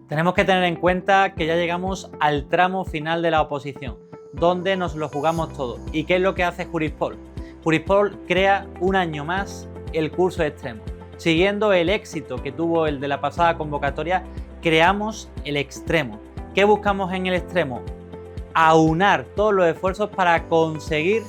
Tenemos que tener en cuenta que ya llegamos al tramo final de la oposición, donde nos lo jugamos todo. ¿Y qué es lo que hace Jurispol? Jurispol crea un año más el curso extremo. Siguiendo el éxito que tuvo el de la pasada convocatoria, creamos el extremo. ¿Qué buscamos en el extremo? Aunar todos los esfuerzos para conseguir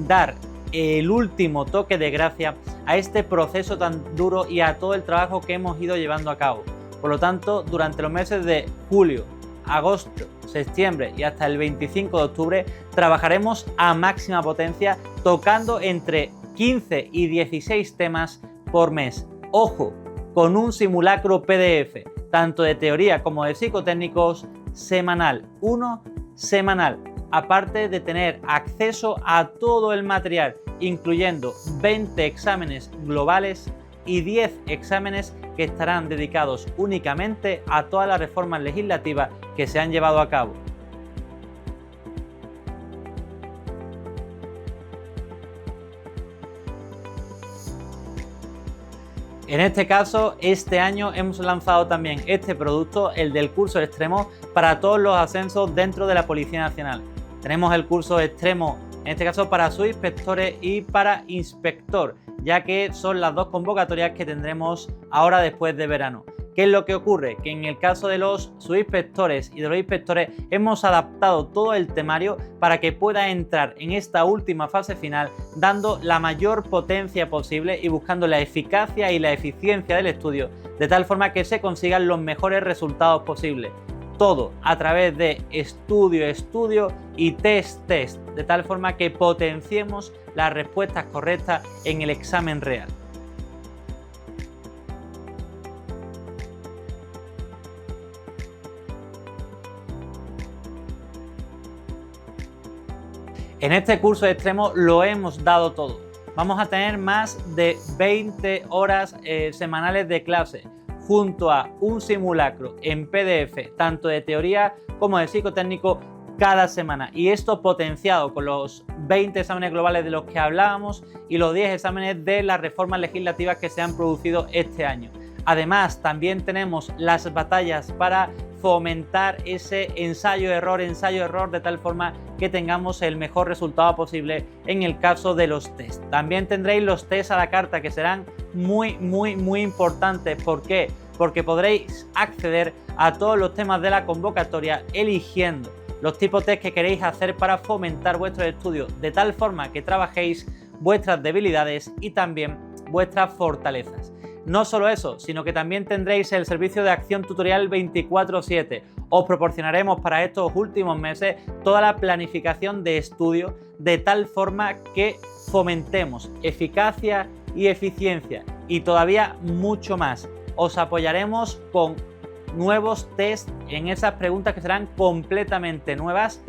dar el último toque de gracia a este proceso tan duro y a todo el trabajo que hemos ido llevando a cabo. Por lo tanto, durante los meses de julio, agosto, septiembre y hasta el 25 de octubre trabajaremos a máxima potencia tocando entre 15 y 16 temas por mes. Ojo, con un simulacro PDF, tanto de teoría como de psicotécnicos, semanal, uno semanal, aparte de tener acceso a todo el material, incluyendo 20 exámenes globales y 10 exámenes que estarán dedicados únicamente a todas las reformas legislativas que se han llevado a cabo. En este caso, este año hemos lanzado también este producto, el del curso extremo, para todos los ascensos dentro de la Policía Nacional. Tenemos el curso extremo, en este caso para subinspectores y para inspector, ya que son las dos convocatorias que tendremos ahora después de verano. ¿Qué es lo que ocurre? Que en el caso de los subinspectores y de los inspectores hemos adaptado todo el temario para que pueda entrar en esta última fase final dando la mayor potencia posible y buscando la eficacia y la eficiencia del estudio de tal forma que se consigan los mejores resultados posibles. Todo a través de estudio y test, de tal forma que potenciemos las respuestas correctas en el examen real. En este curso extremo lo hemos dado todo. Vamos a tener más de 20 horas semanales de clase, junto a un simulacro en PDF, tanto de teoría como de psicotécnico, cada semana. Y esto potenciado con los 20 exámenes globales de los que hablábamos y los 10 exámenes de las reformas legislativas que se han producido este año. Además, también tenemos las batallas para fomentar ese ensayo-error, de tal forma que tengamos el mejor resultado posible en el caso de los test. También tendréis los test a la carta, que serán muy importantes. ¿Por qué? Porque podréis acceder a todos los temas de la convocatoria eligiendo los tipos de test que queréis hacer para fomentar vuestros estudios de tal forma que trabajéis vuestras debilidades y también vuestras fortalezas. No solo eso, sino que también tendréis el servicio de acción tutorial 24/7. Os proporcionaremos para estos últimos meses toda la planificación de estudio de tal forma que fomentemos eficacia y eficiencia y todavía mucho más. Os apoyaremos con nuevos test en esas preguntas que serán completamente nuevas,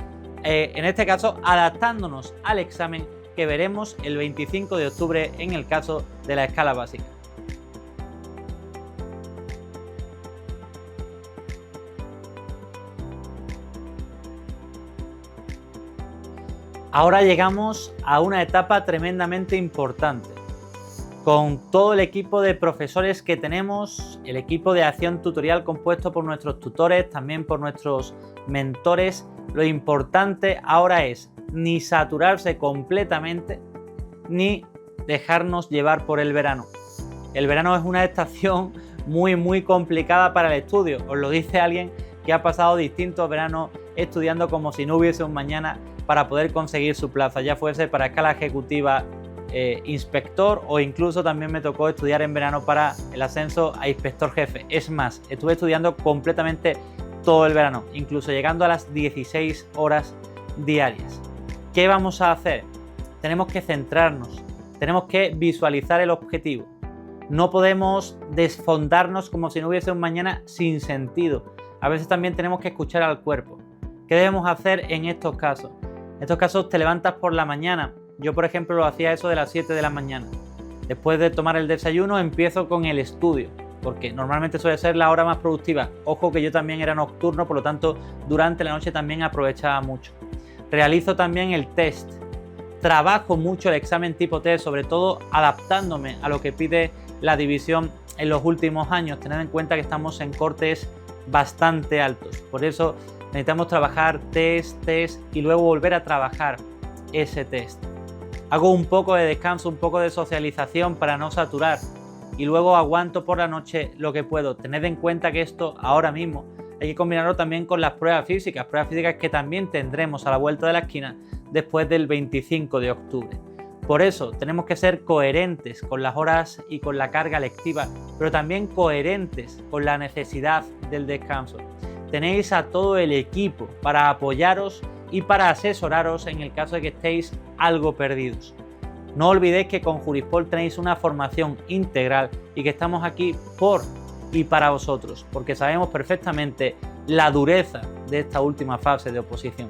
en este caso adaptándonos al examen que veremos el 25 de octubre en el caso de la escala básica. Ahora llegamos a una etapa tremendamente importante. Con todo el equipo de profesores que tenemos, el equipo de acción tutorial compuesto por nuestros tutores, también por nuestros mentores, lo importante ahora es ni saturarse completamente, ni dejarnos llevar por el verano. El verano es una estación muy complicada para el estudio. Os lo dice alguien que ha pasado distintos veranos estudiando como si no hubiese un mañana para poder conseguir su plaza, ya fuese para escala ejecutiva, inspector, o incluso también me tocó estudiar en verano para el ascenso a inspector jefe. Es más, estuve estudiando completamente todo el verano, incluso llegando a las 16 horas diarias. ¿Qué vamos a hacer? Tenemos que centrarnos, tenemos que visualizar el objetivo. No podemos desfondarnos como si no hubiese un mañana sin sentido. A veces también tenemos que escuchar al cuerpo. ¿Qué debemos hacer en estos casos? En estos casos te levantas por la mañana. Yo, por ejemplo, lo hacía eso de las 7 de la mañana. Después de tomar el desayuno empiezo con el estudio, porque normalmente suele ser la hora más productiva. Ojo que yo también era nocturno, por lo tanto durante la noche también aprovechaba mucho. Realizo también el test. Trabajo mucho el examen tipo test, sobre todo adaptándome a lo que pide la división en los últimos años. Tened en cuenta que estamos en cortes bastante altos. Por eso necesitamos trabajar test y luego volver a trabajar ese test. Hago un poco de descanso, un poco de socialización para no saturar y luego aguanto por la noche lo que puedo. Tened en cuenta que esto ahora mismo hay que combinarlo también con las pruebas físicas que también tendremos a la vuelta de la esquina después del 25 de octubre. Por eso tenemos que ser coherentes con las horas y con la carga lectiva, pero también coherentes con la necesidad del descanso. Tenéis a todo el equipo para apoyaros y para asesoraros en el caso de que estéis algo perdidos. No olvidéis que con Jurispol tenéis una formación integral y que estamos aquí por y para vosotros, porque sabemos perfectamente la dureza de esta última fase de oposición.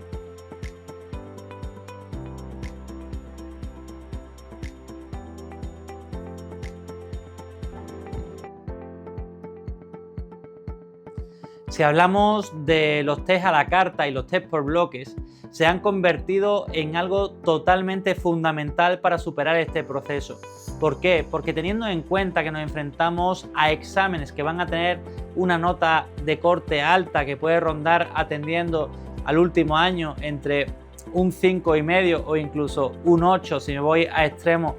Si hablamos de los test a la carta y los test por bloques, se han convertido en algo totalmente fundamental para superar este proceso. ¿Por qué? Porque teniendo en cuenta que nos enfrentamos a exámenes que van a tener una nota de corte alta que puede rondar atendiendo al último año entre un 5,5 o incluso un 8 si me voy a extremo,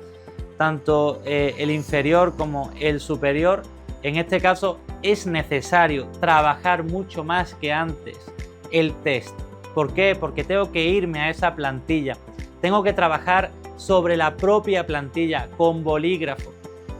tanto el inferior como el superior, en este caso es necesario trabajar mucho más que antes el test. ¿Por qué? Porque tengo que irme a esa plantilla, tengo que trabajar sobre la propia plantilla con bolígrafo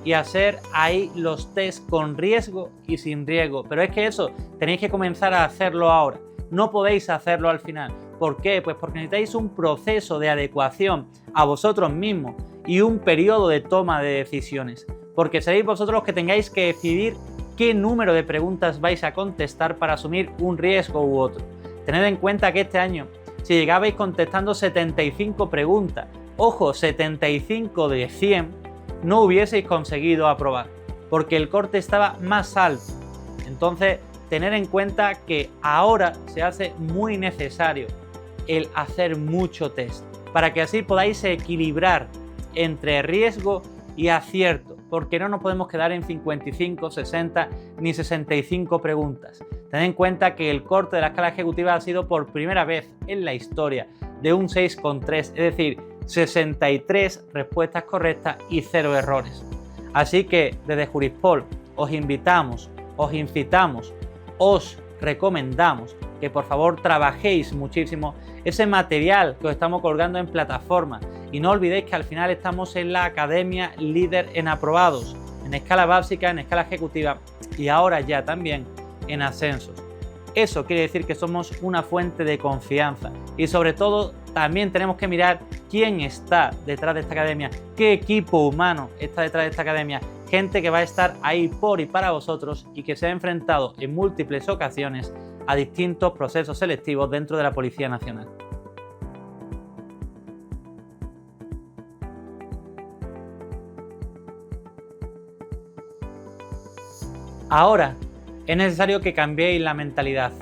y hacer ahí los test con riesgo y sin riesgo. Pero es que eso tenéis que comenzar a hacerlo ahora, no podéis hacerlo al final. ¿Por qué? Pues porque necesitáis un proceso de adecuación a vosotros mismos y un periodo de toma de decisiones, porque seréis vosotros los que tengáis que decidir qué número de preguntas vais a contestar para asumir un riesgo u otro. Tened en cuenta que este año, si llegabais contestando 75 preguntas, ojo, 75 de 100, no hubieseis conseguido aprobar, porque el corte estaba más alto. Entonces, tener en cuenta que ahora se hace muy necesario el hacer mucho test, para que así podáis equilibrar entre riesgo y acierto, porque no nos podemos quedar en 55, 60 ni 65 preguntas. Tened en cuenta que el corte de la escala ejecutiva ha sido por primera vez en la historia de un 6,3, es decir, 63 respuestas correctas y 0 errores. Así que desde Jurispol os invitamos, os incitamos, os recomendamos que por favor trabajéis muchísimo ese material que os estamos colgando en plataforma y no olvidéis que al final estamos en la academia líder en aprobados, en escala básica, en escala ejecutiva y ahora ya también en ascensos. Eso quiere decir que somos una fuente de confianza y sobre todo también tenemos que mirar quién está detrás de esta academia, qué equipo humano está detrás de esta academia, gente que va a estar ahí por y para vosotros y que se ha enfrentado en múltiples ocasiones a distintos procesos selectivos dentro de la Policía Nacional. Ahora es necesario que cambiéis la mentalidad.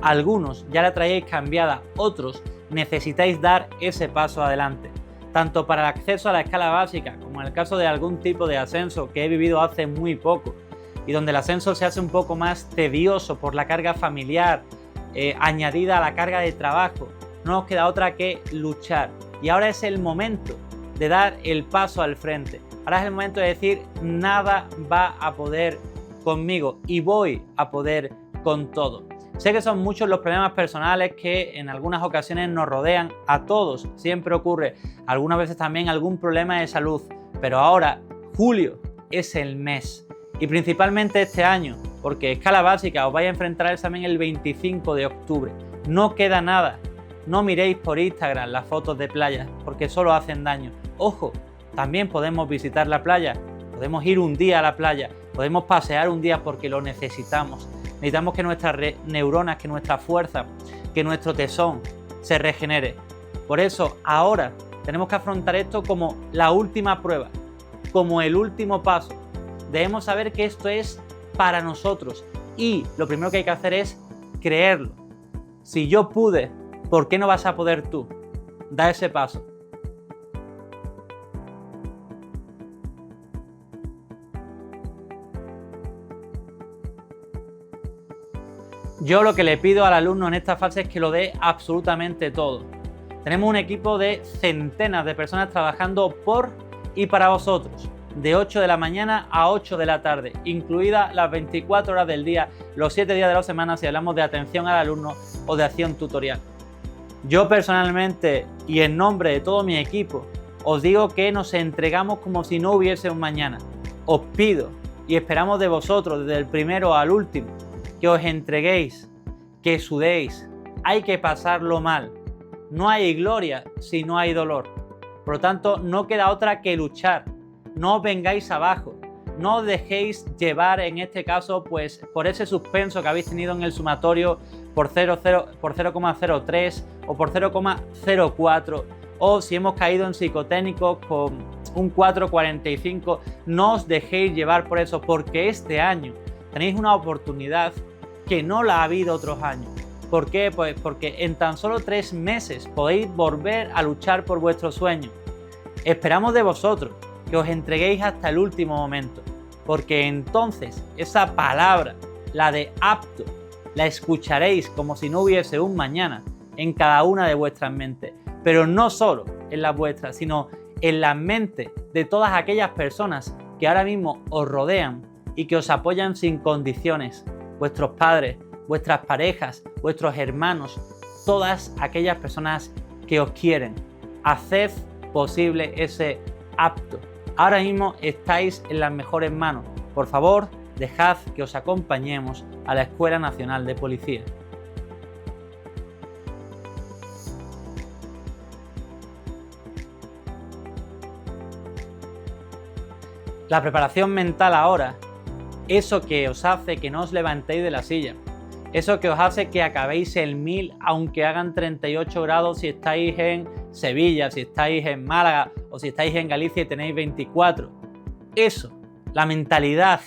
Algunos ya la traéis cambiada, otros necesitáis dar ese paso adelante, tanto para el acceso a la escala básica como en el caso de algún tipo de ascenso que he vivido hace muy poco y donde el ascenso se hace un poco más tedioso por la carga familiar añadida a la carga de trabajo. No nos queda otra que luchar y ahora es el momento de dar el paso al frente. Ahora es el momento de decir nada va a poder conmigo y voy a poder con todo. Sé que son muchos los problemas personales que en algunas ocasiones nos rodean, a todos siempre ocurre, algunas veces también algún problema de salud, pero ahora julio es el mes y principalmente este año, porque escala básica os vais a enfrentar al examen el 25 de octubre, no queda nada, no miréis por Instagram las fotos de playas porque solo hacen daño. Ojo, también podemos visitar la playa, podemos ir un día a la playa, podemos pasear un día porque lo necesitamos. Necesitamos que nuestras neuronas, que nuestra fuerza, que nuestro tesón se regenere. Por eso ahora tenemos que afrontar esto como la última prueba, como el último paso. Debemos saber que esto es para nosotros y lo primero que hay que hacer es creerlo. Si yo pude, ¿por qué no vas a poder tú? Da ese paso. Yo lo que le pido al alumno en esta fase es que lo dé absolutamente todo. Tenemos un equipo de centenas de personas trabajando por y para vosotros, de 8 de la mañana a 8 de la tarde, incluidas las 24 horas del día, los 7 días de la semana si hablamos de atención al alumno o de acción tutorial. Yo personalmente y en nombre de todo mi equipo os digo que nos entregamos como si no hubiese un mañana. Os pido y esperamos de vosotros desde el primero al último que os entreguéis, que sudéis. Hay que pasarlo mal. No hay gloria si no hay dolor. Por lo tanto, no queda otra que luchar. No os vengáis abajo. No os dejéis llevar en este caso pues por ese suspenso que habéis tenido en el sumatorio por 0,03 o por 0,04, o si hemos caído en psicotécnicos con un 4,45. No os dejéis llevar por eso, porque este año tenéis una oportunidad que no la ha habido otros años. ¿Por qué? Pues porque en tan solo 3 meses podéis volver a luchar por vuestros sueños. Esperamos de vosotros que os entreguéis hasta el último momento, porque entonces esa palabra, la de apto, la escucharéis como si no hubiese un mañana en cada una de vuestras mentes, pero no solo en las vuestras, sino en las mentes de todas aquellas personas que ahora mismo os rodean y que os apoyan sin condiciones, vuestros padres, vuestras parejas, vuestros hermanos, todas aquellas personas que os quieren. Haced posible ese apto. Ahora mismo estáis en las mejores manos. Por favor, dejad que os acompañemos a la Escuela Nacional de Policía. La preparación mental ahora, eso que os hace que no os levantéis de la silla, eso que os hace que acabéis el 1000 aunque hagan 38 grados si estáis en Sevilla, si estáis en Málaga o si estáis en Galicia y tenéis 24. Eso, la mentalidad,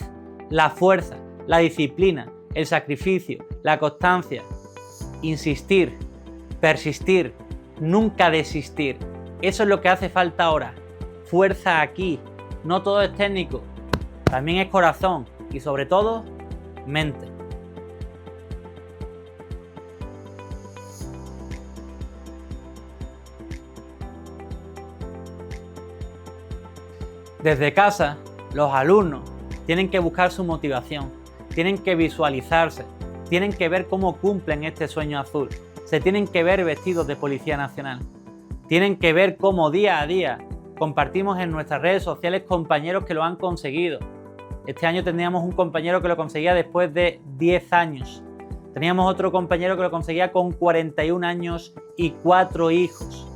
la fuerza, la disciplina, el sacrificio, la constancia, insistir, persistir, nunca desistir. Eso es lo que hace falta ahora. Fuerza aquí. No todo es técnico, también es corazón y sobre todo, mente. Desde casa, los alumnos tienen que buscar su motivación, tienen que visualizarse, tienen que ver cómo cumplen este sueño azul, se tienen que ver vestidos de Policía Nacional, tienen que ver cómo día a día compartimos en nuestras redes sociales compañeros que lo han conseguido. Este año teníamos un compañero que lo conseguía después de 10 años. Teníamos otro compañero que lo conseguía con 41 años y 4 hijos.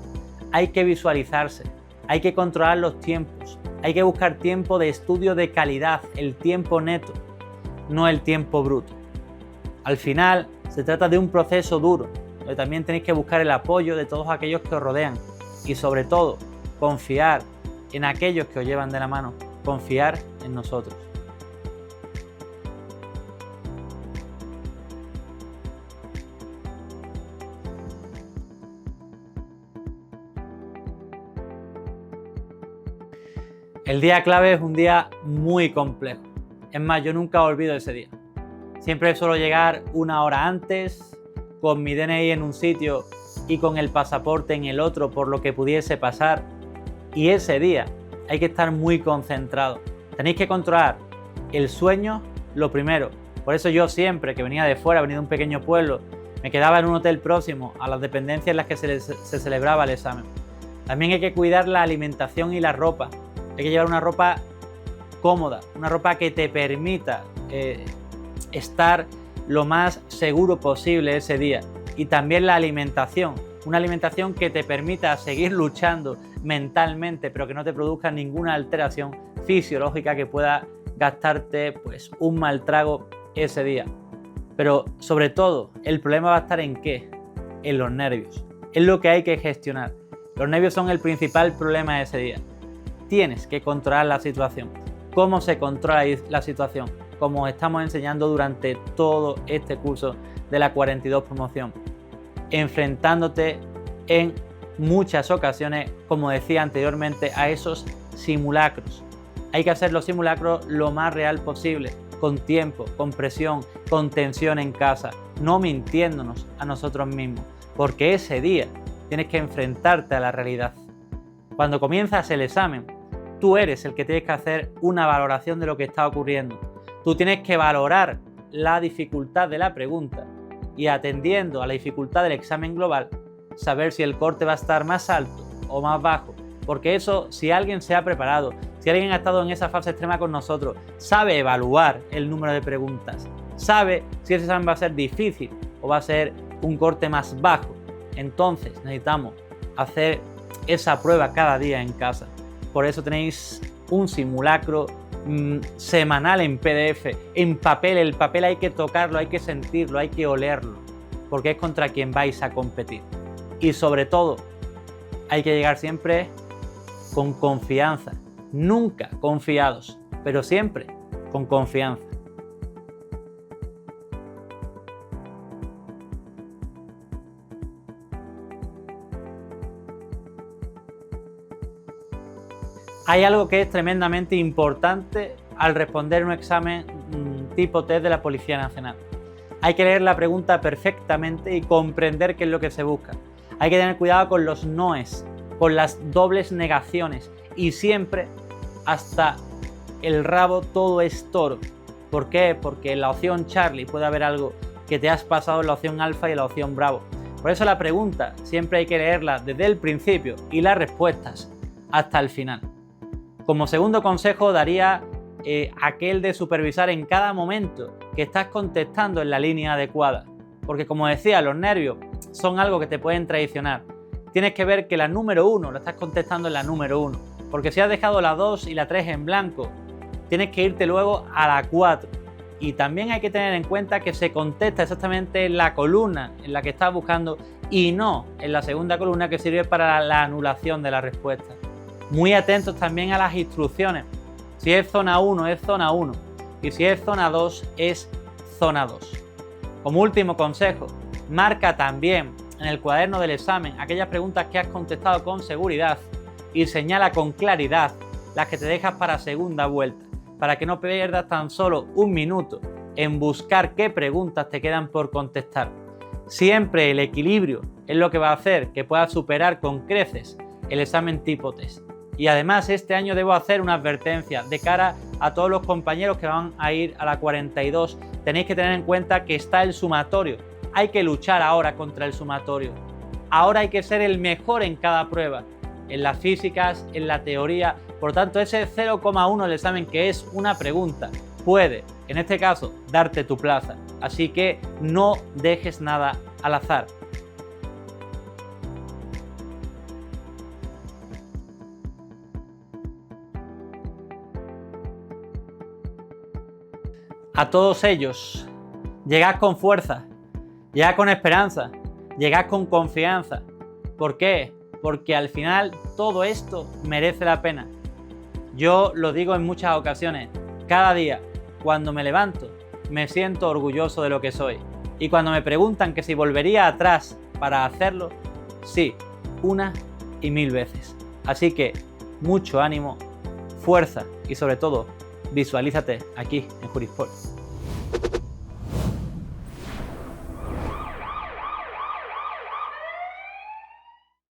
Hay que visualizarse, hay que controlar los tiempos, hay que buscar tiempo de estudio de calidad, el tiempo neto, no el tiempo bruto. Al final se trata de un proceso duro, donde también tenéis que buscar el apoyo de todos aquellos que os rodean y sobre todo confiar en aquellos que os llevan de la mano, confiar en nosotros. El día clave es un día muy complejo. Es más, yo nunca olvido ese día. Siempre suelo llegar una hora antes, con mi DNI en un sitio y con el pasaporte en el otro por lo que pudiese pasar. Y ese día hay que estar muy concentrado. Tenéis que controlar el sueño lo primero. Por eso yo siempre que venía de fuera, venía de un pequeño pueblo, me quedaba en un hotel próximo a las dependencias en las que se celebraba el examen. También hay que cuidar la alimentación y la ropa. Hay que llevar una ropa cómoda, una ropa que te permita estar lo más seguro posible ese día. Y también la alimentación, una alimentación que te permita seguir luchando mentalmente, pero que no te produzca ninguna alteración fisiológica que pueda gastarte pues un mal trago ese día. Pero sobre todo, el problema va a estar ¿en qué? En los nervios. Es lo que hay que gestionar. Los nervios son el principal problema de ese día. Tienes que controlar la situación. ¿Cómo se controla la situación? Como estamos enseñando durante todo este curso de la 42 promoción. Enfrentándote en muchas ocasiones, como decía anteriormente, a esos simulacros. Hay que hacer los simulacros lo más real posible. con tiempo, con presión, con tensión en casa, no mintiéndonos a nosotros mismos, porque ese día tienes que enfrentarte a la realidad. Cuando comienzas el examen, tú eres el que tienes que hacer una valoración de lo que está ocurriendo. Tú tienes que valorar la dificultad de la pregunta y, atendiendo a la dificultad del examen global, saber si el corte va a estar más alto o más bajo. Porque eso, si alguien se ha preparado, si alguien ha estado en esa fase extrema con nosotros, sabe evaluar el número de preguntas, sabe si ese examen va a ser difícil o va a ser un corte más bajo. Entonces necesitamos hacer esa prueba cada día en casa. Por eso tenéis un simulacro semanal en PDF, en papel. El papel hay que tocarlo, hay que sentirlo, hay que olerlo, porque es contra quien vais a competir. Y sobre todo, hay que llegar siempre con confianza, nunca confiados, pero siempre con confianza. Hay algo que es tremendamente importante al responder un examen tipo test de la Policía Nacional. Hay que leer la pregunta perfectamente y comprender qué es lo que se busca. Hay que tener cuidado con los noes, con las dobles negaciones, y siempre hasta el rabo todo es toro. ¿Por qué? Porque en la opción Charlie puede haber algo que te has pasado en la opción alfa y en la opción bravo. Por eso la pregunta siempre hay que leerla desde el principio y las respuestas hasta el final. Como segundo consejo daría aquel de supervisar en cada momento que estás contestando en la línea adecuada. Porque, como decía, los nervios son algo que te pueden traicionar. Tienes que ver que la número 1 la estás contestando en la número 1. Porque si has dejado la 2 y la 3 en blanco, tienes que irte luego a la 4. Y también hay que tener en cuenta que se contesta exactamente en la columna en la que estás buscando y no en la segunda columna, que sirve para la anulación de la respuesta. Muy atentos también a las instrucciones. Si es zona 1 es zona 1 y si es zona 2 es zona 2. Como último consejo, marca también en el cuaderno del examen aquellas preguntas que has contestado con seguridad y señala con claridad las que te dejas para segunda vuelta, para que no pierdas tan solo un minuto en buscar qué preguntas te quedan por contestar. Siempre el equilibrio es lo que va a hacer que puedas superar con creces el examen tipo test. Y además este año debo hacer una advertencia de cara a todos los compañeros que van a ir a la 42. Tenéis que tener en cuenta que está el sumatorio. Hay que luchar ahora contra el sumatorio. Ahora hay que ser el mejor en cada prueba, en las físicas, en la teoría. Por tanto, ese 0,1 del examen, que es una pregunta, puede, en este caso, darte tu plaza. Así que no dejes nada al azar. A todos ellos, llegad con fuerza, llegad con esperanza, llegad con confianza. ¿Por qué? Porque al final todo esto merece la pena. Yo lo digo en muchas ocasiones, cada día, cuando me levanto, me siento orgulloso de lo que soy. Y cuando me preguntan que si volvería atrás para hacerlo, sí, una y mil veces. Así que mucho ánimo, fuerza y sobre todo, visualízate aquí en Jurisport.